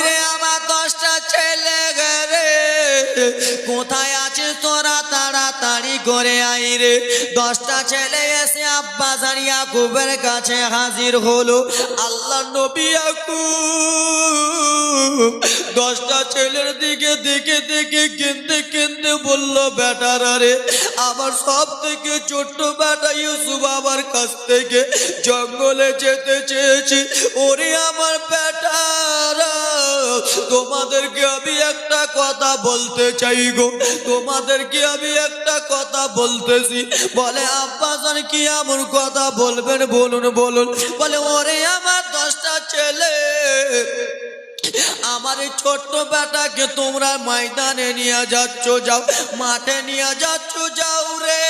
রে আমার 10টা ছেলে রে, কোথায় আছিস তোরা, তাড়াতাড়ি করে আই রে। 10টা ছেলে এসে আব্বাজান ইয়াকুবের কাছে হাজির হলো। আল্লাহ নবী ইয়াকুব 10টা ছেলের দিকে দেখে দেখে কেঁদে কেঁদে বলল, বেটারা রে, আমার সব থেকে ছোট্ট বেটা ইউসুফ আমার কাছ থেকে জঙ্গলে যেতে চেয়েছি। ওরে আমার বেটারা, তোমাদেরকে আমি একটা কথা বলতে চাই গো, তোমাদেরকে আমি একটা কথা বলতেছি। বলে আব্বাজান কি এমন কথা বলবেন, বলুন বলুন। বলে ওরে আমার 10টা ছেলে, আমার এই ছোট্ট বেটাকে তোমরা ময়দানে নিয়ে যাচ্ছ, যাও, মাঠে নিয়ে যাচ্ছ, যাও রে।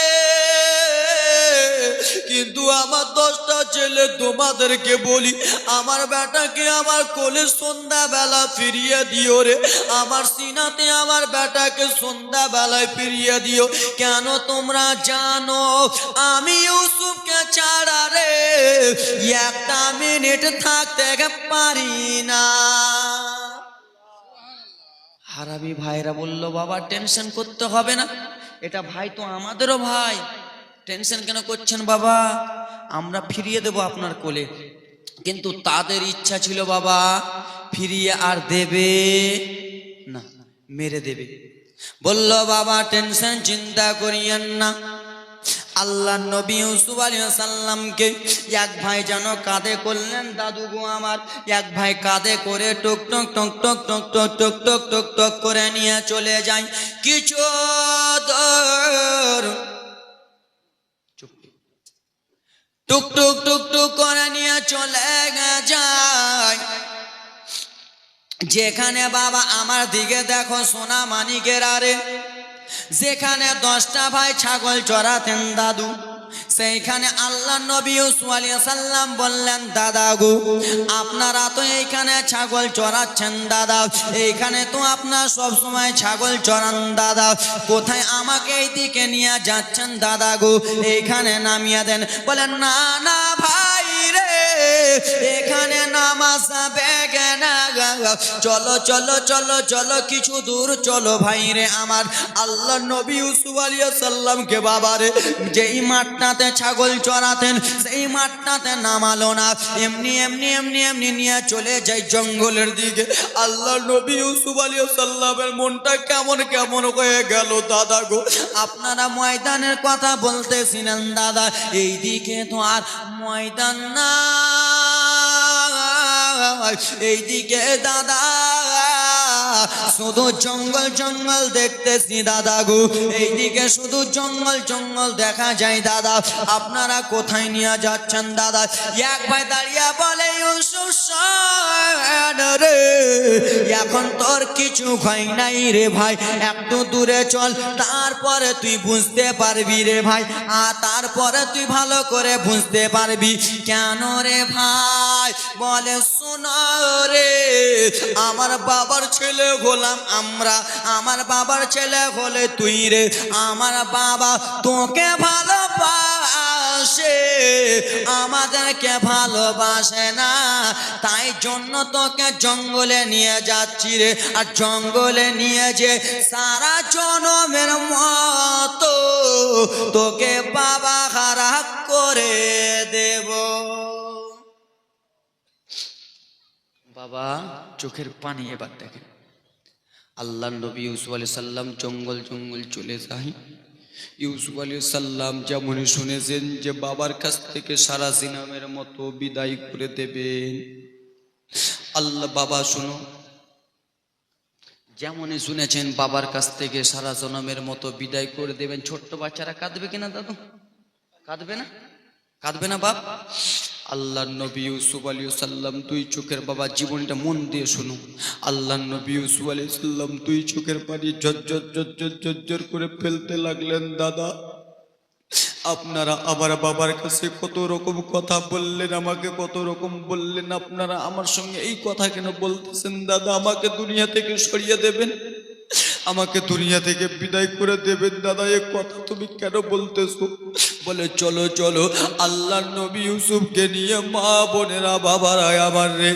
কিন্তু আমার 10টা ছেলে তোমাদেরকে বলি, আমার বেটাকে আমার কোলে সন্ধ্যাবেলা ফিরিয়ে দিও রে, আমার সিনাতে আমার বেটাকে সন্ধ্যাবেলায় ফিরিয়ে দিও। কেন তোমরা জানো আমি ইউসুফকে ছাড়া রে একটা মিনিট থাকতে পারি না। হারামি ভাইরা বলল, বাবা টেনশন করতে হবে না, এটা ভাই তো আমাদেরও ভাই, টেনশন কেন করছেন বাবা, আমরা ফিরিয়ে দেব আপনার কোলে। কিন্তু তাদের ইচ্ছা ছিল বাবা ফিরিয়ে আর দেবে না, মেরে দেবে। বলল বাবা টেনশন চিন্তা করিয়েন না। আল্লাহ নবী ইউসুফ আলাইহিস সালামকে এক ভাই যেন কাঁধে করলেন, দাদু গো আমার, এক ভাই কাঁধে করে টক টক টক টক টক টক টক টক টক টক করে নিয়ে চলে যায়। কিছু দূর টুক টুক টুক টুক করে নিয়ে চলে যায়। যেখানে বাবা আমার দিকে দেখো সোনা মানিকের আরে, যেখানে 10টা ভাই ছাগল চড়াতেন দাদু, সেইখানে আল্লাহ নবী ইউসুফ আলাইহিস সালাম বললেন, দাদা গো আপনারা তো এইখানে ছাগল চড়াচ্ছেন দাদা, এইখানে তো আপনার সব সময় ছাগল চড়ান দাদা, কোথায় আমাকে এই দিকে নিয়ে যাচ্ছেন দাদা গো, এইখানে নামিয়ে দেন। বলেন না না ভাই রে, এখানে নামা যাবে না, চলো চলো চলো চলো কিছু দূর চলো ভাই রে আমার। আল্লাহ নবী ইউসুফ আলাইহিস সালামকে বাবা রে যেই মাঠটাতে ছাগল চড়াতেন সেই মাঠটাতে নামালো না, এমনি এমনি এমনি এমনি নিয়ে চলে যায় জঙ্গলের দিকে। আল্লাহ নবী ইউসুফ আলাইহিস সালামের মনটা কেমন কেমন হয়ে গেল দাদা গো। আপনারা ময়দানের কথা বলতেছিলেন দাদা, এই দিকে তো আর ময়দান না, এইদিকে দাদা শুধু জঙ্গল জঙ্গল দেখতেছি দাদা গো, এইদিকে শুধু জঙ্গল জঙ্গল দেখা যায় দাদা, আপনারা কোথায় নিয়ে যাচ্ছেন দাদা? এক ভাই দাঁড়িয়ে বলে, ইউসুফ রে এখন তোর কিছু ভয় নাই রে ভাই, একটু দূরে চল, তারপরে তুই বুঝতে পারবি রে ভাই, আর তারপরে তুই ভালো করে বুঝতে পারবি। কেন রে ভাই? বলে শোনো রে, আমার বাবার ছেলে হলাম আমরা, আমার বাবার ছেলে হলে তুই রে, আমার বাবা তোকে ভালোবাসে আমাদেরকে ভালোবাসে না, তাই জন্য তোকে জঙ্গলে নিয়ে যাচ্ছি রে, আর জঙ্গলে নিয়ে যে সারা জনমের মতো তোকে বাবা হারা করে দেব। বাবা চোখের পানি এবার দেখেন, আল্লাহ নবী ইউসুফ আলাইহিস সালাম জঙ্গল জঙ্গল চলে যায়। ইউসুফ আলাইহিস সালাম যেমন শুনেছেন যে বাবার কাছ থেকে সারা জিনামের মতো বিদায় করে দেবেন, আল্লাহ বাবা শুনো, যেমন শুনেছেন বাবার কাছ থেকে সারা জনমের মতো বিদায় করে দেবেন, ছোট্ট বাচ্চারা কাঁদবে কিনা দাদু? কাঁদবে না? কাঁদবে না বাপ? আল্লাহ নবী ইউসুফ আলাইহিস সালাম দুই চোখের, বাবা জীবনটা মন দিয়ে শুনো, আল্লাহ নবী ইউসুফ আলাইহিস সালাম দুই চোখের পানি ঝরঝর ঝরঝর ঝরঝর করে ফেলতে লাগলেন। দাদা আপনারা আমার বাবার কাছে কত রকম কথা বললেন, আমাকে কত রকম বললেন, আপনারা আমার সঙ্গে এই কথা কেন বলতেছেন? দাদা আমাকে দুনিয়া থেকে সরিয়ে দেবেন, আমাকে দুনিয়া থেকে বিদায় করে দেবেন, দাদা এই কথা তুমি কেন বলতেছো? বলে চলো চলো, আল্লাহ নবী ইউসুফকে নিয়ে মা বোনেরা বাবারা আমার রে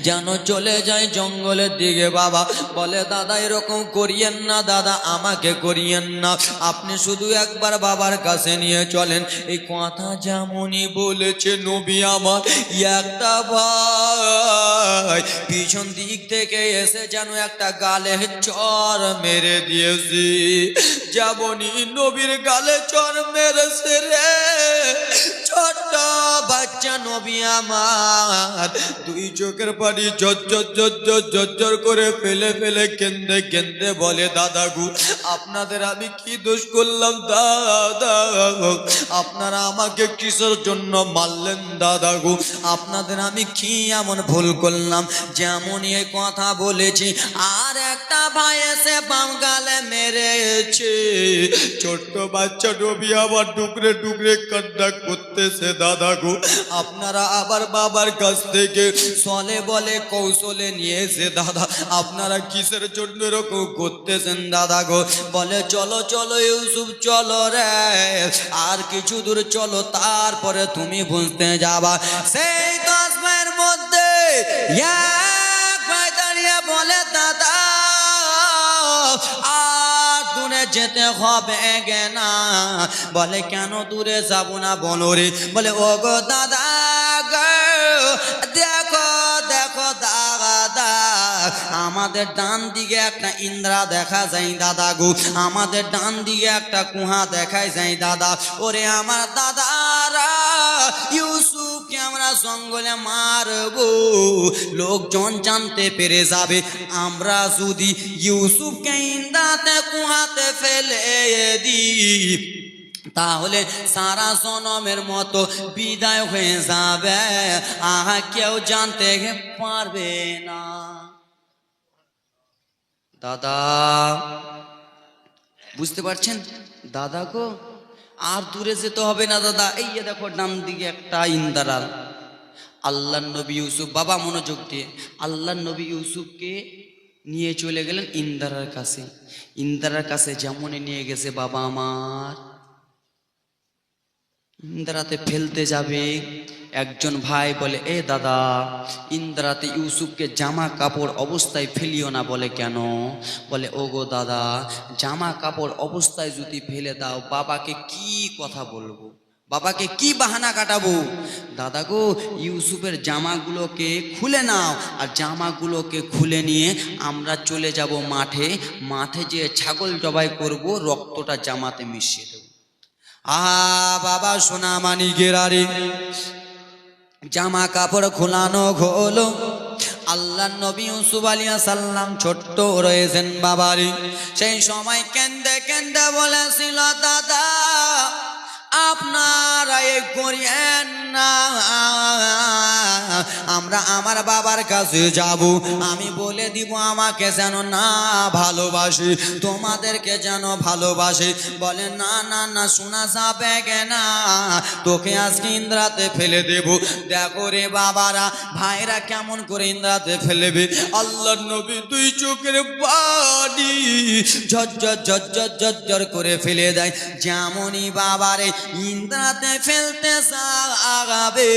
যেন চলে যায় জঙ্গলের দিকে। বাবা বলে দাদা এরকম করিয়েন না দাদা, আমাকে করিয়েন না, আপনি শুধু একবার বাবার কাছে নিয়ে চলেন। এই কথা যেমনই বলেছে নবী আমার, একটা ভাই পিছন দিক থেকে এসে যেন একটা গালে চর মেরে দিয়েছি। যেমনই নবীর গালে চর মেরেছে রে, ছোট্ট বাচ্চা নবী আমার দুই চোখের পানি ঝরঝর করে ফেলে ফেলে কেন্দে কেন্দে বলে দাদা গো আপনাদের আমি কি দোষ করলাম দাদা, আপনারা আমাকে কিসের জন্য মারলেন দাদা গো, আপনাদের আমি কি এমন ভুল করলাম। যেমনই এই কথা বলেছি আর একটা ভাই এসে বাম গালে মেরেছে। ছোট্ট বাচ্চা নবী আবার টুকরে টুকরে কান্না করতেছে। দাদা গো আপনারা আবার বাবার কাছ থেকে চলে বলে কৌশলে নিয়েছে দাদা, আপনারা কিসের জন্য এরকম করতেছেন দাদা গো। বলে চলো চলো ইউসুফ চলো রে, আর কিছু দূর চলো তারপরে তুমি বুঝতে যাবা। সেই 10 ভাইয়ের মধ্যে এক ভাই দাঁড়িয়ে বলে দাদা আর দূরে যেতে হবে না। বলে কেন দূরে যাব না বলো রে। বলে ও গো দাদা গো দেখো দেখো দাদা আমাদের ডান দিকে একটা ইন্দ্রা দেখা যায় দাদা গো, আমাদের ডান দিকে একটা কুহা দেখায় যায় দাদা। ওরে আমার দাদারা ইউসুফকে আমরা জঙ্গলে মারবো, লোকজন জানতে পেরে যাবে আমরা যদি ইউসুফকে ইন্দ্রাতে কুহাতে ফেলে দিই, তাহলে সারা জনমের মতো বিদায় হয়ে যাবে, কেউ জানতে পারবে না। দাদা বুঝতে পারছেন দাদা গো, আর দূরে যেতে হবে না দাদা, এই দেখো ডান দিকে একটা ইন্দ্রার। আল্লাহ নবী ইউসুফ, বাবা মনোযোগ দিয়ে, আল্লাহ নবী ইউসুফকে নিয়ে চলে গেলেন ইন্দ্রার কাছে। ইন্দ্রার কাছে যেমনই নিয়ে গেছে বাবা আমার, ইন্দ্রাতে ফেলতে যাবে, একজন ভাই বলে এ দাদা ইন্দ্রাতে ইউসুফকে জামা কাপড় অবস্থায় ফেলিও না। বলে কেন? বলে ও গো দাদা জামা কাপড় অবস্থায় যদি ফেলে দাও বাবাকে কি কথা বলবো, বাবাকে কি বাহানা কাটাবো। দাদা গো ইউসুফের জামাগুলোকে খুলে নাও, আর জামাগুলোকে খুলে নিয়ে আমরা চলে যাব মাঠে, মাঠে যে ছাগল জবাই করব, রক্তটা জামাতে মিশিয়ে দেব। বাবা সোনা মানিকের আরে জামা কাপড় খোলানো হলো। আল্লাহ নবী ইউসুফ আলাইহিস সালাম ছোট্ট রয়েছেন বাবারি, সেই সময় কেন্দে কেন্দে বলেছিল দাদা আপনারা এই করিয়েন না, আমরা আমার বাবার কাছে যাব, আমি বলে দিব আমাকে যেন না ভালোবাসে, তোমাদেরকে যেন ভালোবাসে। বলে না না না শোনা যাবে না, তোকে আজকে ইন্দ্রাতে ফেলে দেব। দেখো রে বাবারা ভাইরা কেমন করে ইন্দ্রাতে ফেলবে। আল্লাহ নবী দুই চোখের পানি ঝরঝর ঝরঝর ঝরঝর করে ফেলে দেয়। যেমনই বাবারে ইন্দ্রাতে ফেলতে যাবে,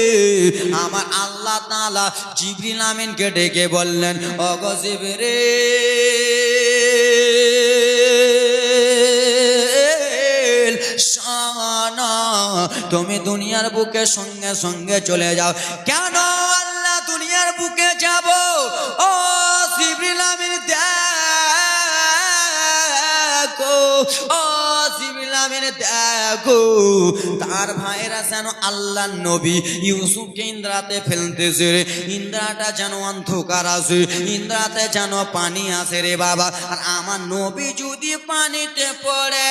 আমার আল্লাহ তাআলা জিবরিল আমিনকে ডেকে বললেন ও গো জিবরিল শোনো, তুমি দুনিয়ার বুকে সঙ্গে সঙ্গে চলে যাও। কেন আল্লাহ দুনিয়ার বুকে যাব? ও জিবরিল আমিন দেখো, ও জিবরিল আমিন দেখো, তার ভাইরা যেন আল্লাহ নবী ইউসুফকে ইন্দ্রাতে ফেলতেছে রে। ইন্দ্রাটা যেন অন্ধকার আছে, ইন্দ্রাতে যেন পানি আছে রে বাবা। আর আমার নবী যদি পানিতে পড়ে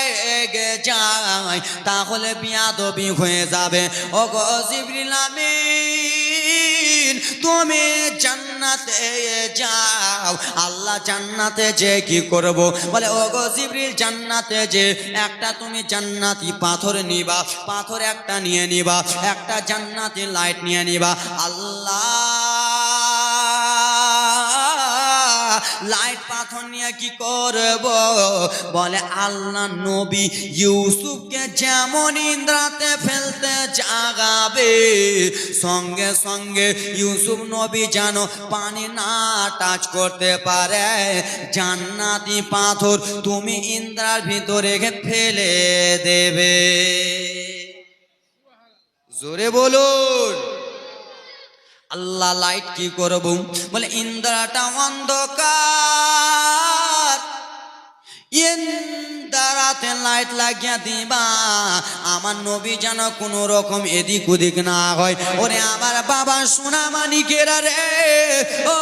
যায় তাহলে বিয়াদবি হয়ে যাবে। ও গো জিবরিল আমিন তুমি জান্নাতে যাও। আল্লাহ জান্নাতে যে কি করব? বলে ও গো জিবরিল জান্নাতে যে একটা তুমি জান্নাতি পাথর নিবা, পাথর একটা নিয়ে নিবা, একটা জান্নাতি লাইট নিয়ে নিবা। আল্লাহ লাইট পাথর নিয়ে কি করব? বলে আল্লাহ নবী ইউসুফকে যেমন ইন্দ্রাতে ফেলতে জাগাবে, সঙ্গে সঙ্গে ইউসুফ নবী যেন পানি না টাচ করতে পারে, জান্নাতি পাথর তুমি ইন্দ্রার ভিতরে ফেলে দেবে। জোরে বলুন। আল্লাহ লাইট কি করব? বলে ইন্দ্রাটা অন্ধকার, ইন্দ্রাতে লাইট লাগিয়ে দিবা, আমার নবী যেন কোন রকম এদিক ওদিক না হয়। ওরে আমার বাবা সোনা মানিকেরা রে, ও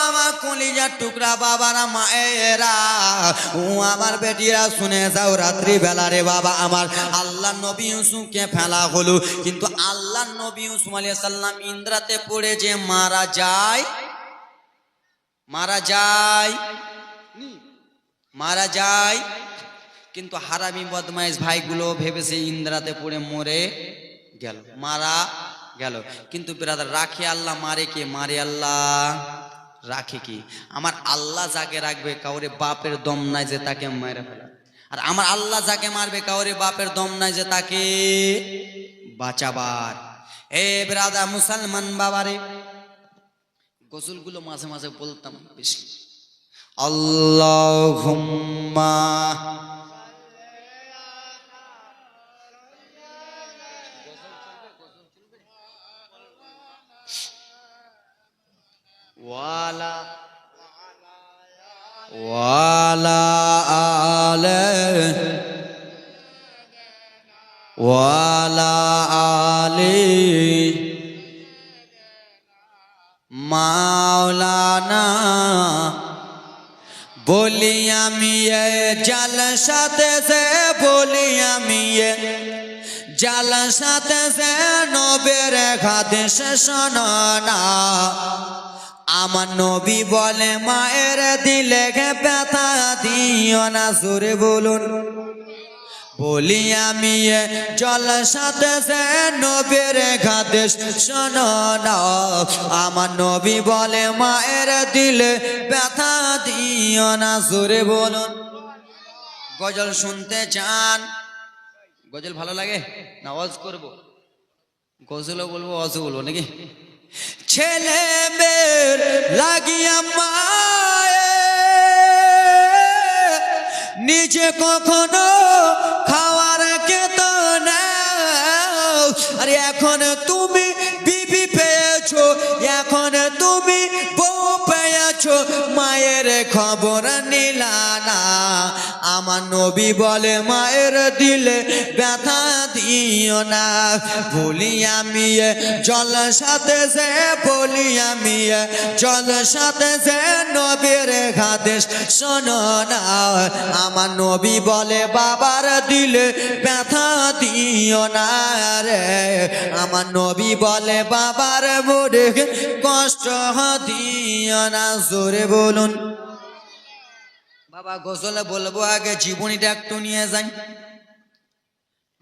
আমার কলিজার টুকরা বাবারা মায়েরা, ও আমার বেটিরা শুনে যাও, রাত্রি বেলা রে বাবা আমার আল্লাহ নবী ইউসুফকে ফেলা হলো, কিন্তু আল্লাহ নবী ইউসুফ আলাইহিস সালাম ইন্দ্রাতে পড়ে যে মারা যায়, মারা যায়, কিন্তু হারামি বদমাইশ ভাইগুলো ভেবেছে ইন্দ্রাতে পড়ে মরে গেল, মারা গেল। কিন্তু ব্রাদার, রাখে আল্লাহ, মারে কে? মারে আল্লাহ, রাখে কি? আমার আল্লাহ যাকে রাখবে কাউরে বাপের দম নাই যে তাকে মেরে ফেলা, আর আমার আল্লাহ যাকে মারবে কাউরে বাপের দম নাই যে তাকে বাঁচাবার। এ ব্রাদার মুসলমান বাবারে, গজলগুলো মাঝে মাঝে বলতাম বেশি। আল্লাহুম্মা ওয়ালা ওয়ালা আলে ওয়ালা আলি মাওলানা। বলি আমি জালসাতে সে, বলি আমি জালসাতে সে নবের হাদিস শোনো না। আমার নবী বলে মায়ের দিলে ব্যথা দিও না। জোরে বলুন। বলি আমি জলসাতে সে নবীর হাদিস শোনো না। আমার নবী বলে মায়ের দিলে ব্যথা দিও না। জোরে বলুন। গজল শুনতে চান? গজল ভালো লাগে না ওয়াজ করব? গজলও বলবো ওয়াজও বলবো নাকি? ছেলে মেয়ের লাগিয়া মায়ে নিজে কখনো খাওয়ার খেত না। আরে এখন তুমি বিবি পেয়েছো, এখন তুমি বউ পেয়েছো, মায়ের খবর নিলা না। আমার নবী বলে মায়ের দিলে ব্যথা দিও না। বলি আমি জলসাতে সে, বলি আমি জলসাতে সে নবীর হাদিস শোনো না। আমার নবী বলে বাবার দিলে ব্যথা দিও না রে। আমার নবী বলে বাবার মুড়ে কষ্ট দিও না। জোরে বলুন। বাবা গজলে বলবো, আগে জীবনীটা একটু নিয়ে যাই।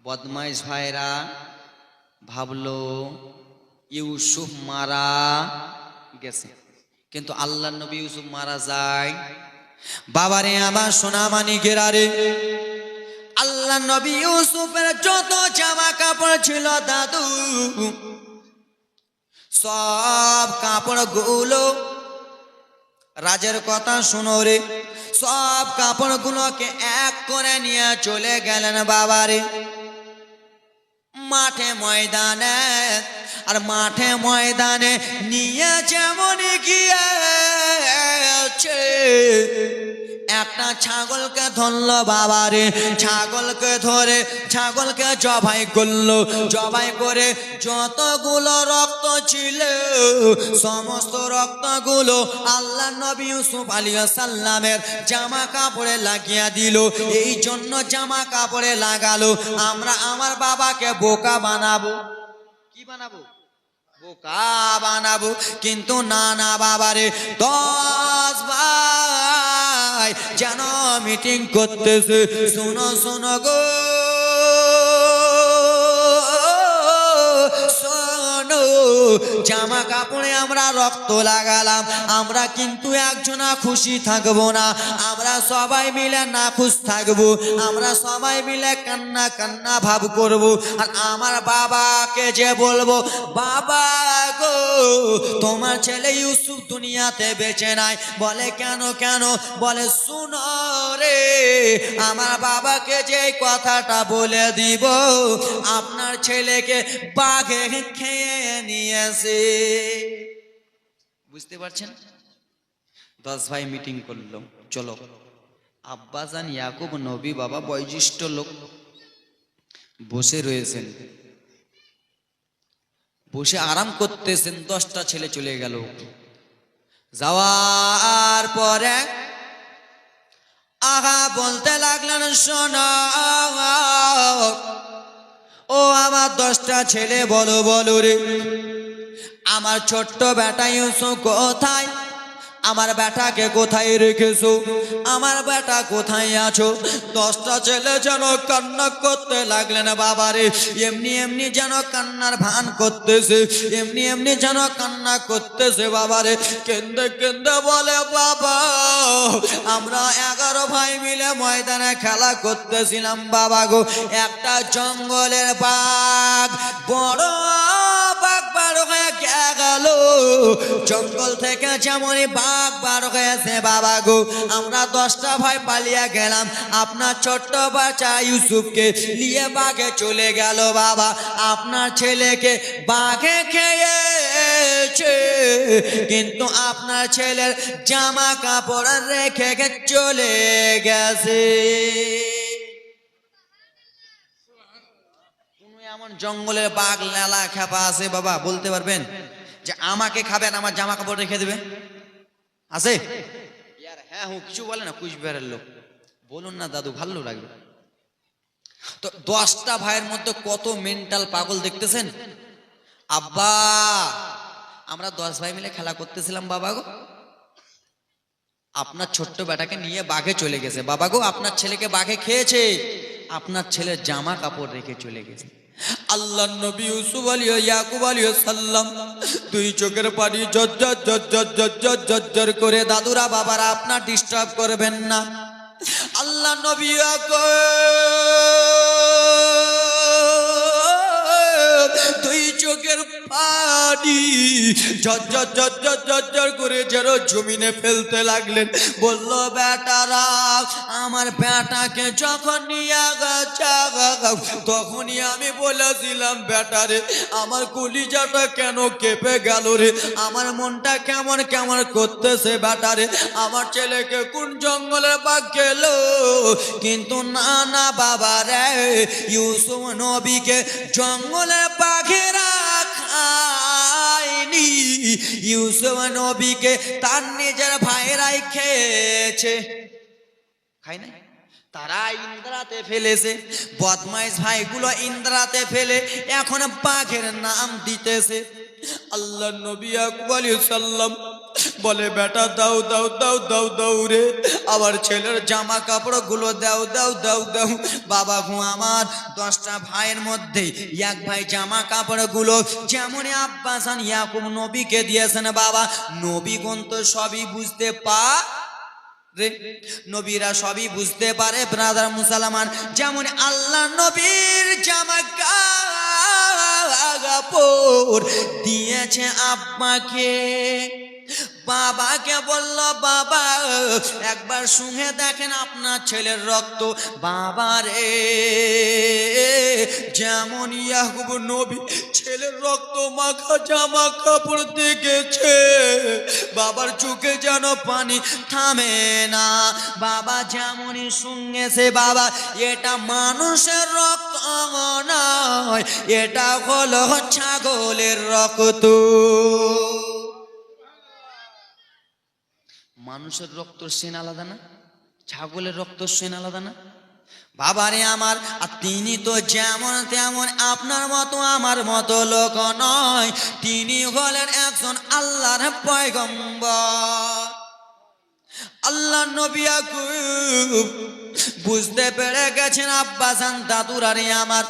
বদমাইশ ভাইরা ভাবলো ইউসুফ মারা গেছে, কিন্তু আল্লাহ নবী ইউসুফ মারা যায়। বাবারে আমার সোনা মানিকেরা রে, আল্লাহ নবী ইউসুফের যত জামা কাপড় ছিল দাদু, সব কাপড় গুলো, রাজের কথা শুনো রে, সব কাপড়গুলোকে এক করে নিয়ে চলে গেলেন বাবারে মাঠে ময়দানে। আর মাঠে ময়দানে নিয়ে যেমন গিয়েছে, একটা ছাগলকে ধরলো বাবারে, ছাগলকে ধরে ছাগলকে জবাই করলো। জবাই করে যতগুলো রক্ত ছিল সমস্ত রক্তগুলো আল্লাহ নবী ইউসুফ আলাইহিস সালামের জামা কাপড়ে লাগিয়ে দিল। এই জন্য জামা কাপড়ে লাগালো। আমরা আমার বাবাকে বোকা বানাবো। কি বানাবো? বোকা বানাবো। কিন্তু না না বাবারে, 10 ভাই যেন মিটিং করতেছে। শোনো শোনো গো, শোনো জামা কাপড়ে আমরা রক্ত লাগালাম, আমরা কিন্তু একজনা খুশি থাকবো না, আমরা সবাই মিলে নাখুশ থাকবো, আমরা সবাই মিলে কান্না কান্না ভাব করব। আর আমার বাবাকে যে বলবো, বাবা গো তোমার ছেলে ইউসুফ দুনিয়াতে বেঁচে নাই। বলে কেন কেন? বলে শুনো রে, আমার বাবাকে যে কথাটা বলে দিব, আপনার ছেলেকে বাঘে খেয়ে নিয়েছে। বুঝতে পারছেন? 10 ভাই মিটিং করলো, চলো আব্বাজান ইয়াকুব নবী বাবা বয়োজ্যেষ্ঠ লোক বসে রয়েছেন, বসে আরাম করতেছেন। 10টা ছেলে চলে গেল। যাওয়ার পরে আগা বলতে লাগলেন, শোনো ও আমার 10টা ছেলে, বলো বলো রে, আমার ছোট্ট বেটা ইউসুফ কোথায়? আমার বেটাকে কোথায় রেখেছো? আমার বেটা কোথায় আছো? 10টা ছেলে যেন কান্না করতে লাগলেন। বাবারে এমনি এমনি যেন কান্নার ভান করতেছে, এমনি এমনি যেন কান্না করতেছে। বাবারে কেন্দে কেন্দে বলে, বাবা আমরা 11 ভাই মিলে ময়দানে খেলা করতেছিলাম বাবা গো, একটা জঙ্গলের বাঘ, বড় বাঘ বার হয়ে গেল। জঙ্গল থেকে যেমনই বাঘ বার হয়েছে বাবা গো, আমরা 10টা ভাই পালিয়ে গেলাম, আপনার ছোট্ট বাচ্চা ইউসুফকে নিয়ে বাঘে চলে গেল। বাবা আপনার ছেলেকে বাঘে খেয়েছে, কিন্তু আপনার ছেলের জামা কাপড় রেখে চলে গেছে। এমন জঙ্গলের বাঘ লালা খেপা আছে বাবা, বলতে পারবেন যে আমাকে খাবেন, আমার জামা কাপড় রেখে দেবে? আছে? হ্যাঁ হুঁ কিছু বলে না, কুচবিহারের লোক। বলুন না দাদু, ভালো লাগবে। তো 10টা ভাইয়ের মধ্যে কত মেন্টাল পাগল দেখতেছেন। আব্বা আমরা 10 ভাই মিলে খেলা করতেছিলাম বাবা গো, আপনার ছোট্ট বেটাকে নিয়ে বাঘে চলে গেছে। বাবা গো আপনার ছেলেকে বাঘে খেয়েছে, আপনার ছেলের জামা কাপড় রেখে চলে গেছে। আল্লাহ নবী ইউসুফ আলাইহিস ইয়াকুব আলাইহিস সালাম 2 চোখের পানি ঝরঝর ঝরঝর ঝরঝর ঝরঝর করে, দাদুরা বাবারা আপনার ডিস্টার্ব করবেন না। আল্লাহ নবী ইয়াকুব 2 চোখের পানি ঝরঝর ঝরঝর ঝরঝর করে যেন জমিনে ফেলতে লাগলেন। বলল, বেটারা আমার বেটাকে যখন নিয়ে গেছে তখনই আমি বলেছিলাম, বেটারে আমার কলিজাটা কেন কেঁপে গেল রে, আমার মনটা কেমন কেমন করতেছে। বেটারে আমার ছেলেকে কোন জঙ্গলে বাঘ গেল? কিন্তু না না বাবা রে, ইউসুফ নবীকে জঙ্গলে বাঘেরা খায়নি, ইউসুফ নবীকে তার নিজের ভাইরাই খেয়েছে। খায় নাই? তারা ইন্দ্রাতে ফেলেছে, বদমাইশ ভাইগুলো ইন্দ্রাতে ফেলে এখন বাঘের নাম দিতেছে। আল্লাহ নবী ইয়াকুব আলাইহিস সালাম বলে, বেটা দাও দাও দাও দাও দাও রে, আমার ছেলের জামা কাপড় গুলো দাও দাও দাও দাও। বাবা গো আমার 10টা ভাইয়ের মধ্যে এক ভাই জামা কাপড় গুলো যেমনই আব্বাসান ইয়াকুব নবীকে দিয়েছেন। বাবা নবীগণ তো সবই বুঝতে নবীরা সবই বুঝতে পারে ব্রাদার মুসলমান। যেমন আল্লাহ নবীর জামা কাপড় দিয়েছে আব্বাকে, বাবাকে বলল, বাবা একবার শুনে দেখেন আপনার ছেলের রক্ত। বাবা রে যেমন ইয়াকুব নবী ছেলের রক্ত মাখা জামা কাপড় দেখেছে, বাবার চোখে যেন পানি থামে না। বাবা যেমনই শুনেছে, বাবা এটা মানুষের রক্ত নয়, এটা হলো ছাগলের রক্ত। মানুষের রক্তর সেন আলাদা না, ছাগলের রক্তর সেন আলাদা না বাবারে আমার। আর তিনি তো যেমন তেমন আপনার মতো আমার মতো লোক নয়, তিনি হলেন একজন আল্লাহর পয়গম্বর। আল্লাহ নবী ইয়াকুব বুঝতে পেরে গেছেন, আব্বাজান দাদুরারে আমার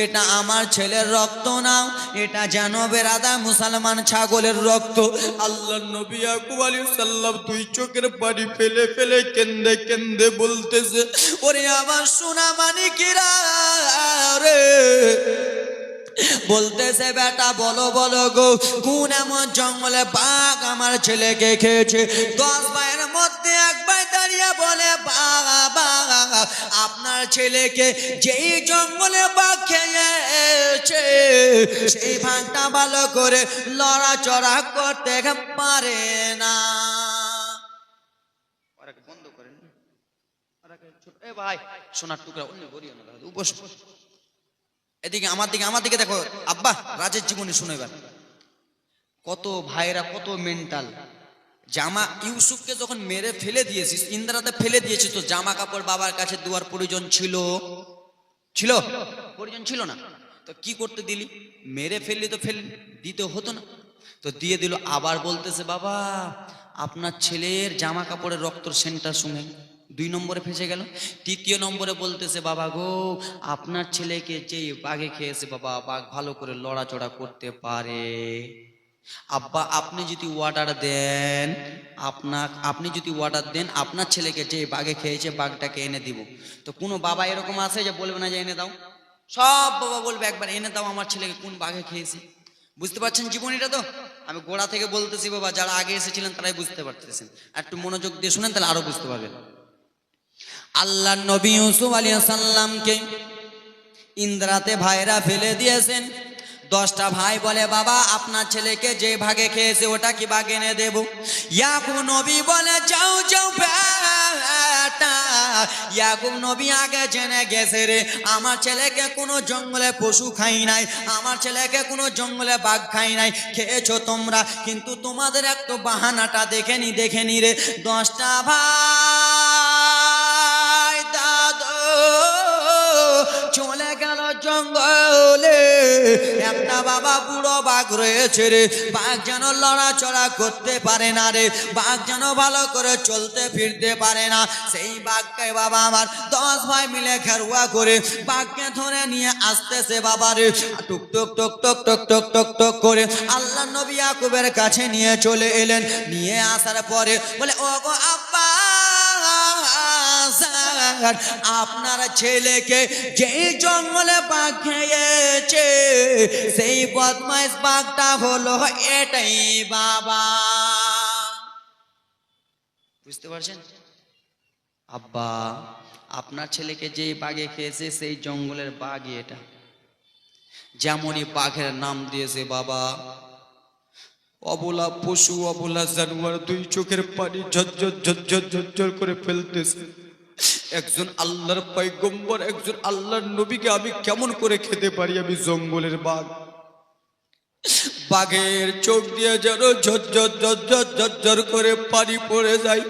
এটা আমার ছেলের রক্ত না, এটা যেন বেরাদা মুসলমান ছাগলের রক্ত। আল্লাহর নবী ইয়াকুব আলাইহিস সালাম দুই চোখের পানি ফেলে ফেলে কেন্দে কেন্দে বলতেছে, ওরে আমার সোনা মানিকেরা রে, বলতেছে বেটা বলো বলো গো, কোন এমন জঙ্গলে বাঘ আমার ছেলেকে খেয়েছে? 10 ভাইয়ের মধ্যে এক ভাই দাঁড়িয়ে বলে, বাবা আপনার ছেলেকে যেই জঙ্গলে বাঘ খেয়েছে সেই বাঘটা ভালো করে লড়াচড়া করতে পারে না। বন্ধ করেন ভাই, সোনার টুকরা অন্য করিও না, এদিকে আমার দিকে দেখো আব্বা, রাজের জীবনী শুনে এবার। কত ভাইরা কত মেন্টাল। জামা ইউসুফকে যখন মেরে ফেলে দিয়েছিস, ইন্দ্রাতে ফেলে দিয়েছিস, তো জামা কাপড় বাবার কাছে দেওয়ার প্রয়োজন ছিল? প্রয়োজন ছিল না, তো কি করতে দিলি? মেরে ফেললি তো দিতে হতো না, তো দিয়ে দিল। আবার বলতেছে বাবা আপনার ছেলের জামা কাপড়ের রক্তর সেন্টার শুনে 2 নম্বরে ফেসে গেল। 3 নম্বরে বলতেছে বাবা গো আপনার ছেলেকে যে বাঘে খেয়েছে বাবা, বাঘ ভালো করে লড়াচড়া করতে পারে। আব্বা আপনি যদি অর্ডার দেন, আপনার ছেলেকে যে বাঘে খেয়েছে বাঘটাকে এনে দিব। তো কোনো বাবা এরকম আছে যে বলবে না যে এনে দাও? সব বাবা বলবে একবার এনে দাও আমার ছেলেকে কোন বাঘে খেয়েছে। বুঝতে পারছেন জীবনীটা? তো আমি গোড়া থেকে বলতেছি বাবা, যারা আগে এসেছিলেন তারাই বুঝতে পারতেছেন, একটু মনোযোগ দিয়ে শুনেন তাহলে আরো বুঝতে পারবেন। আল্লাহর নবী ইউসুফ আলাইহিস সালামকে ইন্দ্রাতে ভাইরা ফেলে দিয়েছেন। 10টা ভাই বলে বাবা আপনার ছেলেকে যে ভাগে খেয়েছে ওটা কি বাঘ এনে দেব? ইয়াকুব নবী বলে যাও যাও বেটা। ইয়াকুব নবী আগে জেনে গেছে রে, আমার ছেলেকে কোনো জঙ্গলে পশু খাই নাই, আমার ছেলেকে কোনো জঙ্গলে বাঘ খাই নাই, খেয়েছো তোমরা, কিন্তু তোমাদের একটু বাহানাটা দেখে নি রে। 10টা ভাই দাদু চলে গেল জঙ্গলে। একটা বাবা বুড়ো বাঘ রয়েছে রে, বাঘ যেন লড়াচড়া করতে পারে না রে, বাঘ যেন ভালো করে চলতে ফিরতে পারে না। সেই বাঘকে বাবা আমার 10 ভাই মিলে ঘেরুয়া করে বাঘকে ধরে নিয়ে আসতেছে বাবা রে। টুক টুক টুক টুক টুক টুক টুক টুক করে আল্লাহ নবী ইয়াকুবের কাছে নিয়ে চলে এলেন। নিয়ে আসার পরে বলে ও গো আব্বা আপনার ছেলেকে যেই জঙ্গলে বাঘ খেয়েছে সেই বদমাইশ বাঘটা হলো এটাই বাবা। বুঝতে পারছেন? আব্বা আপনার ছেলেকে যেই বাঘে খেয়েছে সেই জঙ্গলের বাঘই এটা। যেমনই বাঘের নাম দিয়েছে বাবা, অবলা পশু অবলা জানোয়ার 2 চোখের পানি ঝরঝর ঝরঝর ঝরঝর করে ফেলতেছে। একজন আল্লাহর পয়গম্বর, একজন আল্লাহর নবীকে আমি কেমন করে খেতে পারি? আমি জঙ্গলের বাঘ। বাঘের চোখ দিয়ে যেন ঝরঝর ঝরঝর ঝরঝর করে পানি পড়ে যায়।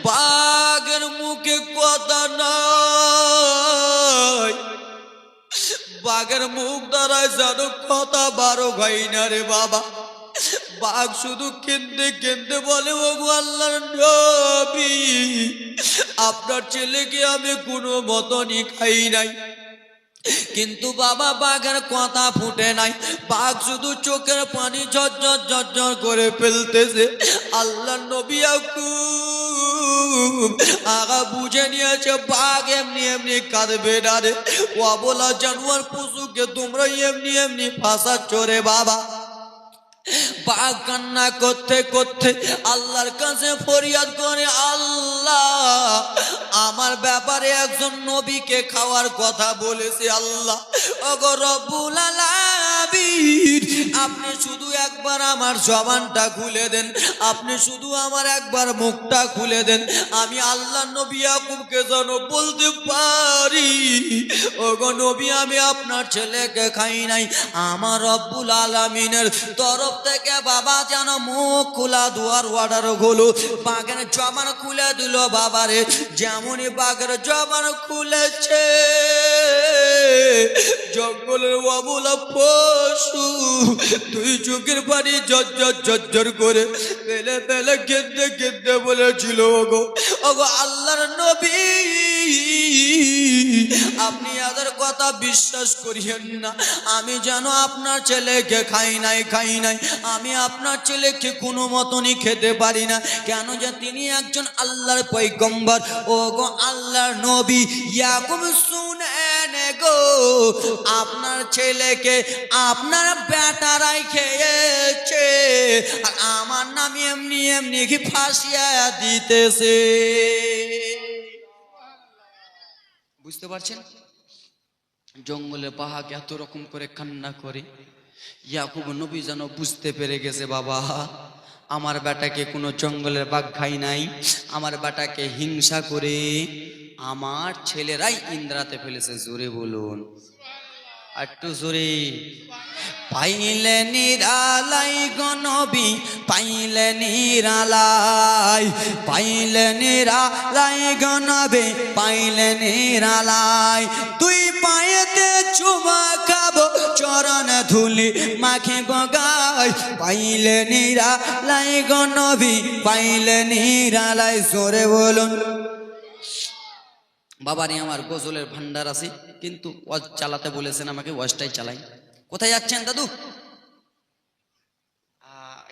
বাঘের মুখে কথা নাই, বাঘের মুখ দ্বারা যেন কথা বারো হয় না রে বাবা। বাঘ শুধু কেঁদে কেঁদে বলে ও আল্লাহর নবী আপনার ছেলেকে আমি কোনো মতনই খাই নাই, কিন্তু বাবা বাঘের কথা ফুটে নাই, বাঘ শুধু চোখের পানি ঝরঝর ঝরঝর করে ফেলতেছে। আল্লাহর নবী ইয়াকুব আগা বুঝে নিয়েছে বাঘ এমনি এমনি কাঁদবে না রে, ও বলা জানোয়ার পশুকে তোমরা এমনি এমনি ফাঁসাচ্ছ রে বাবা। বাঘ কান্না করতে করতে আল্লাহর কাছে ফরিয়াদ করে, আল্লাহ আমার ব্যাপারে একজন নবীকে খাওয়ার কথা বলেছে, আল্লাহ ওগো রব্বুল আলামিন আপনি শুধু একবার আমার জবানটা খুলে দেন, আপনি শুধু আমার একবার মুখটা খুলে দেন, আমি আল্লাহ নবী ইয়াকুবকে যেন বলতে পারি ওগো নবী আমি আপনার ছেলেকে খাই নাই। আমার রব্বুল আলামিনের তরফ থেকে বাবা যেন মুখ খোলা দুয়ার অর্ডার হলো, বাঘের জবান খুলে দিল বাবারে। যেমনই বাঘের জবান খুলেছে জঙ্গলের অবলা পশু 2 চোখের পানি ঝরঝর ঝরঝর করে ফেলে ফেলে কেঁদে কেঁদে বলেছিল ওগো ওগো আল্লাহর নবী আপনি এদের কথা বিশ্বাস করিয়েন না। আমি যেন আপনার ছেলেকে খাই নাই, আমি আপনার ছেলেকে কোনো মতনই খেতে পারি না। কেন যে তিনি একজন আল্লাহর পয়গম্বর। ও গো আল্লাহর নবী ইয়াকুব শুনেন গো, আপনার ছেলেকে আপনার বেটারাই খেয়েছে, আর আমার নাম এমনি এমনি কি ফাঁসিয়া দিতেছে। বুঝতে পারছেন? জঙ্গলে পাহাড় এত রকম করে কান্না করে। ইয়াকুব নবী যেন বুঝতে পেরে গেছে, বাবা আমার বেটাকে কোনো জঙ্গলের বাঘ খাই নাই, আমার বেটাকে হিংসা করে আমার ছেলেরাই ইন্দ্রাতে ফেলেছে। জোরে বলুন, একটু জোরে। পাইলে নিরালাই গো নবী, পাইলে নিরালাই, পাইলে নিরালাই গো নবী, পাইলে নিরালাই। তুই পায়েতে চুমা খাবো, চরণ ধুলি মাখিব গায়। পাইলে নিরালাই গো নবী, পাইলে নিরালাই। জোরে বলুন। বাবারে আমার গজলের ভান্ডার আছে, কিন্তু ওয়াজ চালাতে বলেছেন আমাকে, ওয়াজটাই চালাই। কোথায় যাচ্ছেন দাদু?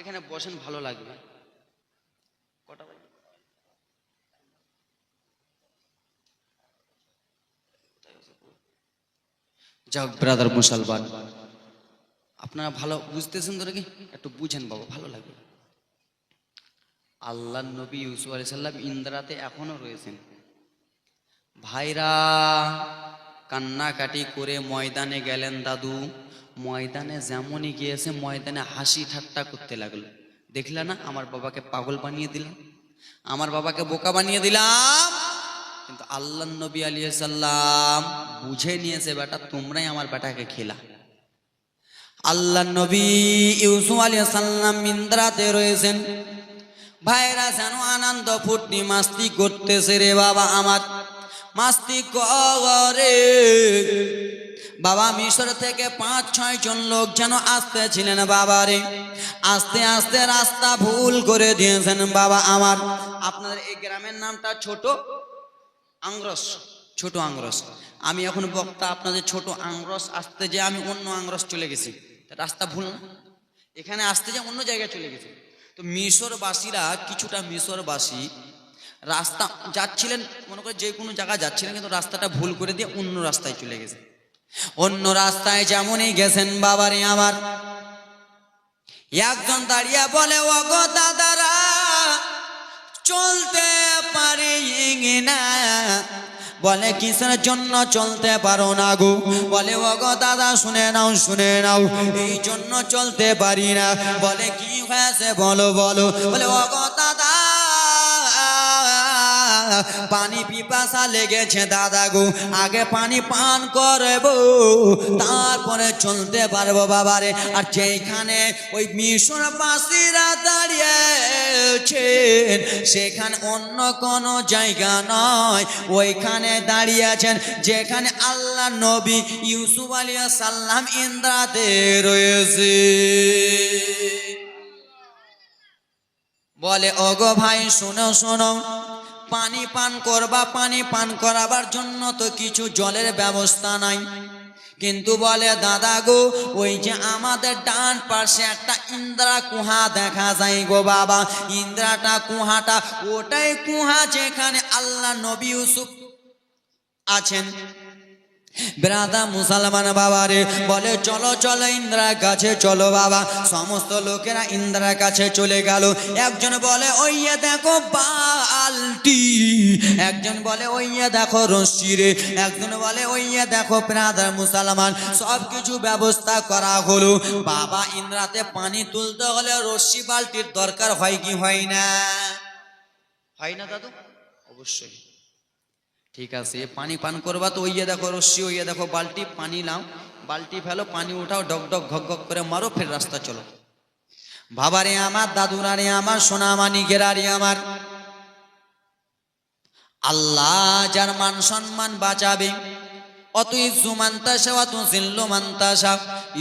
এখানে বসেন, ভালো লাগবে। কটা বাজে? যাক ব্রাদার মুসলমান, আপনারা ভালো বুঝতেছেন তো নাকি? একটু বুঝেন বাবা, ভালো লাগবে। আল্লাহ নবী ইউসুফ আলাইহিস সালাম ইন্দ্রাতে এখনো রয়েছেন। ভাইরা কান্নাকাটি করে ময়দানে গেলেন দাদু। ময়দানে যেমনই গিয়েছে, ময়দানে হাসি ঠাট্টা করতে লাগলো। দেখলা না, আমার বাবাকে পাগল বানিয়ে দিলাম, আমার বাবাকে বোকা বানিয়ে দিলাম। কিন্তু আল্লাহ নবী আলাইহিস সালাম বুঝে নিয়েছে, বেটা তোমরাই আমার বেটাকে খেলা। আল্লাহ নবী ইউসুফ আলাইহিস সালাম ইন্দ্রাতে রয়েছেন। ভাইরা যেন আনন্দ ফুর্তি মাস্তি করতেছে রে বাবা আমার, মাস্তি করে। বাবা মিশর থেকে 5-6 জন লোক যেন আসতেছিলেন বাবারে। আস্তে আস্তে রাস্তা ভুল করে দিয়েছেন বাবা আমার। আপনাদের এই গ্রামের নামটা ছোট আংরস, ছোট আংরস। আমি এখন বক্তা, আপনাদের ছোট আংরস আসতে যে আমি অন্য আংরস চলে গেছি, রাস্তা ভুল না? এখানে আসতে যে অন্য জায়গায় চলে গেছি। তো মিশরবাসীরা, কিছুটা মিশরবাসী রাস্তা যাচ্ছিলেন, মনে করে যে কোনো জায়গায় যাচ্ছিলেন, কিন্তু রাস্তাটা ভুল করে দিয়ে অন্য রাস্তায় চলে গেছে। অন্য রাস্তায় যেমনই গেছেন বাবারে আমার, একজন দাঁড়িয়ে বলে, ও গো দাদারা চলতে পারি না। বলে কিসের জন্য চলতে পারো না গো? বলে ও গো দাদা শুনে নাও, শুনে নাও, এই জন্য চলতে পারি না। বলে কি হয়েছে বলো বলো? বলে ও গো দাদা পানি পিপাসা লেগেছে দাদা গো, আগে পানি পান করবো তারপরে চলতে পারবো বাবারে। আর যেখানে ওই মিশরবাসীরা দাঁড়িয়েছেন সেখানে অন্য কোনো জায়গা নয়, ওইখানে দাঁড়িয়ে আছেন যেখানে আল্লাহ নবী ইউসুফ আলাইহিস সালাম ইন্দ্রাতে রয়েছে। বলে ও গো ভাই শোনো শোনো, পানি পান করবা, পানি পান করাবার জন্য তো কিছু জলের ব্যবস্থা নাই। কিন্তু বলে দাদা গো, ওই যে আমাদের ডান পাশে একটা ইন্দ্রা কুহা দেখা যায় গো বাবা, ইন্দ্রাটা কুহাটা, ওটাই কুহা যেখানে আল্লাহ নবী ইউসুফ আছেন। ব্রাদা মুসলমান বাবারে বলে চলো চলো ইন্দ্রার কাছে চলো বাবা। সমস্ত লোকেরা ইন্দ্রার কাছে চলে গেল। একজন বলে ওইয়ে দেখো বালতি, একজন বলে ওইয়ে দেখো রশ্মি রে, একজন বলে ওইয়ে দেখো ব্রাদার মুসলমান। সব কিছু ব্যবস্থা করা হলো। বাবা ইন্দ্রাতে পানি তুলতে হলে রশ্মি বালতির দরকার হয় কি হয় না? হয় না দাদু? অবশ্যই। ঠিক আছে, পানি পান করবা তো ওইয়ে দেখো রশ্মি, ওইয়ে দেখো বালতি, পানি নাও, বালতি ফেলো, পানি উঠাও, ডক ডক ঘক ঘক করে মারো, ফের রাস্তা চলো। বাবারে আমার, দাদুরারে আমার, সোনামানিকেরারে আমার, আল্লাহ যার মান সম্মান বাঁচাবে, অত ইজ্জু মান্তাসা অত জিল্লু মান্তাসা।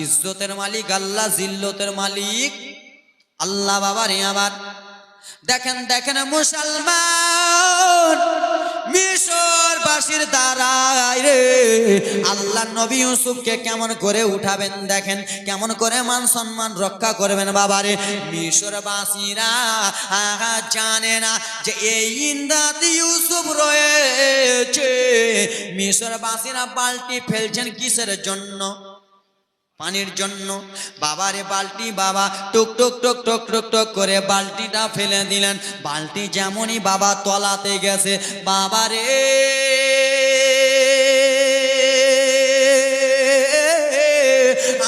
ইজ্জতের মালিক আল্লাহ, জিল্লতের মালিক আল্লাহ। বাবারে আমার দেখেন দেখেন মুসলমান, মিশরবাসীর দ্বারাই রে আল্লাহ নবী ইউসুফকে কেমন করে উঠাবেন দেখেন, কেমন করে মান সম্মান রক্ষা করবেন বাবারে। মিশরবাসীরা জানে না যে এই ইন্দ্রাতে ইউসুফ রয়েছে। মিশরবাসীরা বালতি ফেলছেন কিসের জন্য? পানির জন্য। বাবারে বালতি বাবা টুক টুক টুক টুক টুক টুক করে বালতিটা ফেলে দিলেন। বালতি যেমনই বাবা তলাতে গেছে, বাবারে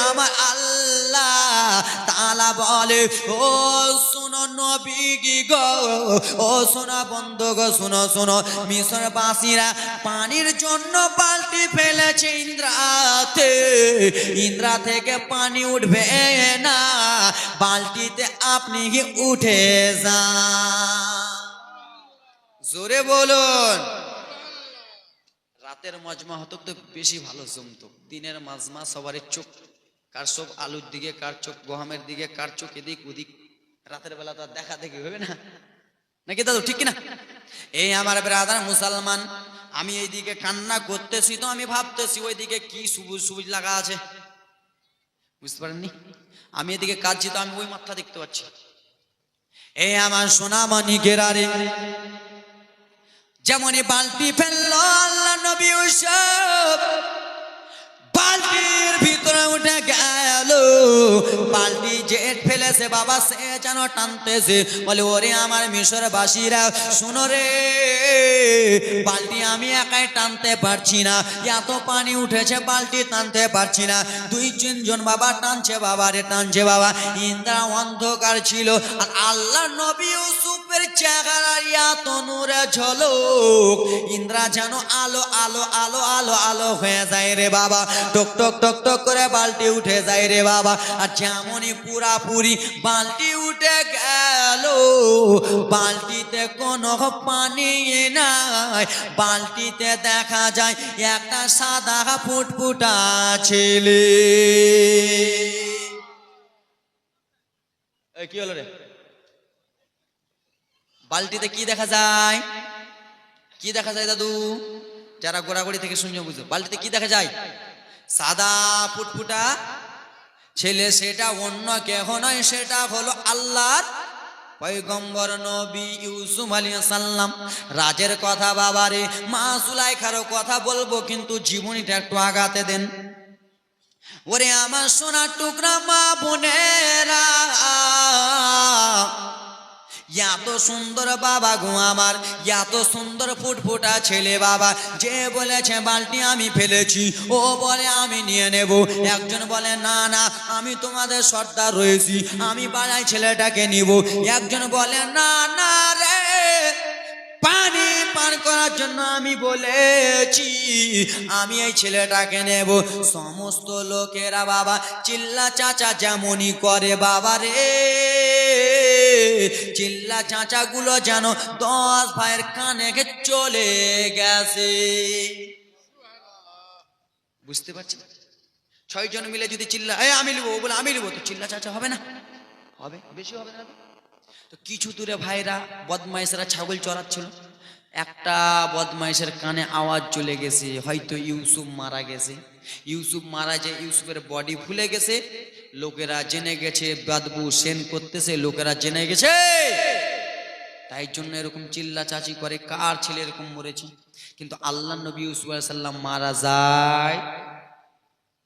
আমার আল্লাহ তাআলা বলে, ও শোনো নবী গো, ও শোনো বন্ধু গো, শোনো শোনো, মিশরবাসীরা পানির জন্য বালতি ফেলেছে ইন্দ্রাতে। ইন্দ্রা থেকে পানি উঠবে না, বালতিতে আপনি কি উঠে যান। জোরে বলুন। রাতের মজমা হতো তো বেশি ভালো জমতো। দিনের মাজমা সবারই চোখ, কার চোখ আলুর দিকে, কার চোখ গহমের দিকে, কার চোখ এদিক ওদিক। রাতের বেলা তো দেখা দেখি হবে না, নাকি দাদু ঠিক কিনা? এই আমার ব্রাদার মুসলমান, আমি এইদিকে কান্না করতেছি তো আমি ভাবতেছি ওইদিকে কি সবুজ সবুজ লাগা আছে, বুঝতে পারেননি? আমি এদিকে কাঁদছি তো আমি ওই মাথা দেখতে পাচ্ছি। এই আমার সোনামণি গেরারে যেমনই বালতি ফেললো আল্লাহ নবী ইউসুফ বালতির ভিতরে উঠে গেল। বালতি জেট ফেলেছে বাবা, সে যেন টানতেছে, বলে ওরে আমার মিশরবাসীরা শুনো রে, বালতি আমি একাই টানতে পারছি না, এত পানি উঠেছে বালতি টানতে পারছি না। দুই তিনজন বাবা টানছে, বাবা রে টানছে বাবা। ইন্দ্রা অন্ধকার ছিল আর আল্লাহ নবী ইউসুফের চেহারা এত নূরে ঝলক, ইন্দ্রা যেন আলো আলো আলো আলো আলো হয়ে যায় রে বাবা। টক টক টক টক করে বালতি উঠে যায় রে বাবা। আর যেমনই পুরাপুরি বালতি উঠে গেল, বালতিতে কোনো পানি নাই, বালতিতে দেখা যায় একটা সাদা ফুটফুটা ছেলে। কি হলো রে? বালতিতে কি দেখা যায়? কি দেখা যায় দাদু? যারা গোড়াগড়ি থেকে শুনছো বুঝো, বালতিতে কি দেখা যায়? সাদা ফুটফুটা ছেলে। সেটা অন্য কেহ নয়, সেটা হলো আল্লাহর পয়গম্বর নবী ইউসুফ আলাইহিস সালাম। রাজের কথা বাবারে, মা সুলাইখারও কথা বলবো, কিন্তু জীবনীটা একটু আগাতে দেন। ওরে আমার সোনার টুকরা মা বোনেরা, এত সুন্দর বাবা গো আমার, এত সুন্দর ফুটফুটা ছেলে বাবা, যে বলেছে বালতি আমি ফেলেছি, ও বলে আমি নিয়ে নেব। একজন বলে না না আমি তোমাদের সর্দার রয়েছি, আমি বাড়াই ছেলেটাকে নিব। একজন বলে না না রে, পানি পান করার জন্য আমি বলেছি, আমি এই ছেলেটাকে নেব। সমস্ত লোকেরা বাবা চিল্লা চাচা যেমনই করে বাবা রে, চিল্লা চাচা গুলো যেন 10 ভাইয়ের কানে চলে গেছে। বুঝতে পারছি? 6 জন মিলে যদি চিল্লা আমি লিবো, বলে আমি লিবো, তো চিল্লা চাচা হবে না? হবে, বেশি হবে না? তো কিছু দূরে ভাইরা বদমাইশরা ছাগল চড়াচ্ছিল, একটা বদমাইশের কানে আওয়াজ চলে গেছে, হয়তো ইউসুফ মারা গেছে। ইউসুফ মারা যায়, ইউসুফের বডি ফুলে গেছে, লোকেরা জেনে গেছে, বাদবু সেন করতেছে, লোকেরা জেনে গেছে, তাই জন্য এরকম চিল্লা চাচি করে কার ছেলে এরকম মরেছে। কিন্তু আল্লাহ নবী ইউসুফ আলাইহিস সালাম মারা যায়,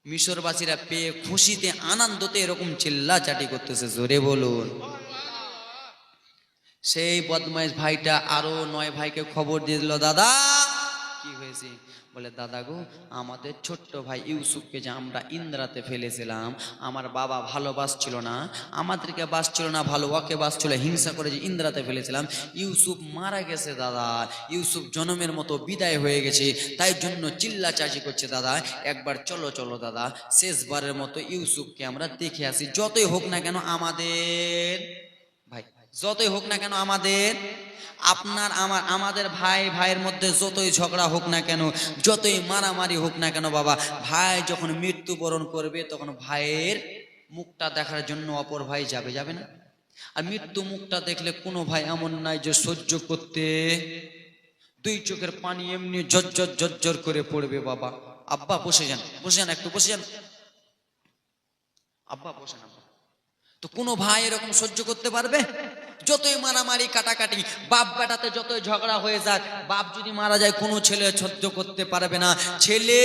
মিশরবাসীরা পেয়ে খুশিতে আনন্দতে এরকম চিল্লা চাটি করতেছে। জোরে বলুন। সেই বদমাইশ ভাইটা আরো 9 ভাইকে খবর দিয়ে দিল, দাদা কি হয়েছে? বলে দাদা গো, আমাদের ছোট্ট ভাই ইউসুফকে যে আমরা ইন্দ্রাতে ফেলেছিলাম, আমার বাবা ভালোবাসছিল না, আমাদেরকে বাসছিল না ভালো, ওকে বাসছিল, হিংসা করে যে ইন্দ্রাতে ফেলেছিলাম, ইউসুফ মারা গেছে দাদা, ইউসুফ জনমের মতো বিদায় হয়ে গেছে, তাই জন্য চিল্লা চাচি করছে দাদা, একবার চলো চলো দাদা, শেষবারের মতো ইউসুফকে আমরা দেখে আসি। যতই হোক না কেন আমাদের ভাই, যতই হোক না কেন আমাদের, আপনার আমার, আমাদের ভাই ভাইয়ের মধ্যে যতই ঝগড়া হোক না কেন, যতই মারামারি হোক না কেন বাবা, ভাই যখন মৃত্যুবরণ করবে তখন ভাইয়ের মুখটা দেখার জন্য অপর ভাই যাবে, যাবে না? আর মৃত্যু মুখটা দেখলে কোনো ভাই এমন নাই যে সহ্য করতে, দুই চোখের পানি এমনি ঝরঝর ঝরঝর করে পড়বে। বাবা, আব্বা বসে যান, বসে যান, একটু বসে যান, আব্বা বসেন। আব্বা তো কোনো ভাই এরকম সহ্য করতে পারবে? যতই মারামারি কাটাকাটি, বাপ বেটাতে যতই ঝগড়া হয়ে যাক, বাপ যদি মারা যায় কোনো ছেলে সহ্য করতে পারবে না। ছেলে